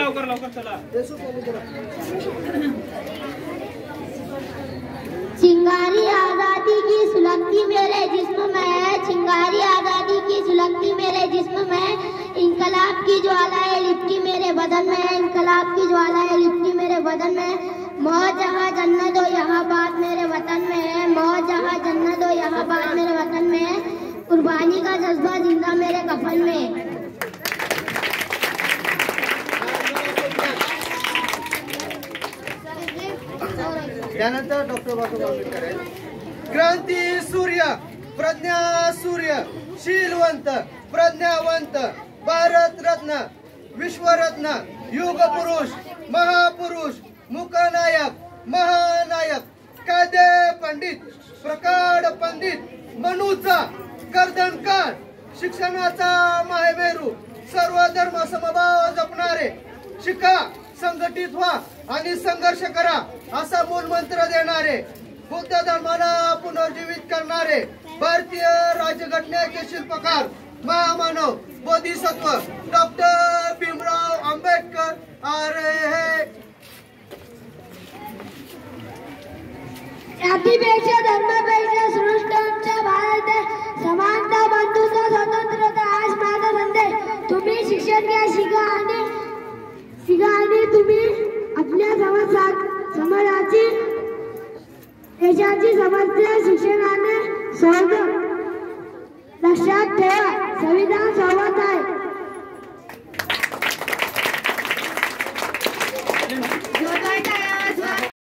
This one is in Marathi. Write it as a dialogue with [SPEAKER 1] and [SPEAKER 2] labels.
[SPEAKER 1] लवकर लवकर चला.
[SPEAKER 2] चिंगारी आजादी की सुलगती मेरे जिस्म में है, चिंगारी आजादी की सुलगती मेरे जिस्म में, इनकलाब की ज्वालाएं लिपटी मेरे बदन में है, इनकलाब की ज्वालाएं लिपटी मेरे बदन में. मौत जहाँ जन्नत हो यहाँ बात मेरे वतन में है, मौत जहाँ जन्नत हो यहाँ बात मेरे वतन में है, कुर्बानी का जज्बा जिंदा मेरे कफन में.
[SPEAKER 3] त्यानंतर डॉक्टर बाबासाहेब आंबेडकर आहेत. क्रांती सूर्य, प्रज्ञा सूर्य, शीलवंत, प्रज्ञावंत, भारत रत्न, विश्वरत्न, युग पुरुष, महापुरुष, मुकनायक, महानायक, कायदे पंडित, प्रकाड पंडित, मनुचा गर्दनकाळ, शिक्षणाचा माहेमेरू, सर्व धर्म समभाव जपणारे, शिका, संघटित व्हा आणि संघर्ष करा असा मूलमंत्र देणारे, बुद्ध धर्माला पुनर्जीवित करणारे, भारतीय राज्यघटनेचे शिल्पकार, महामानव, बोधिसत्व डॉक्टर भीमराव आंबेडकर आ रहे हैं.
[SPEAKER 2] जातीपेक्षा धर्मापेक्षा सृष्टांच्या भारत समानता, बंधुता, स्वतंत्रता आज माझा संदेश. तुम्ही शिक्षण घ्या, शिका आणि तुम्ही आपल्या समाजाची देशाची समस्या शिक्षणाने सोडव. लक्षात ठेवा, संविधान सर्वोच्च आहे.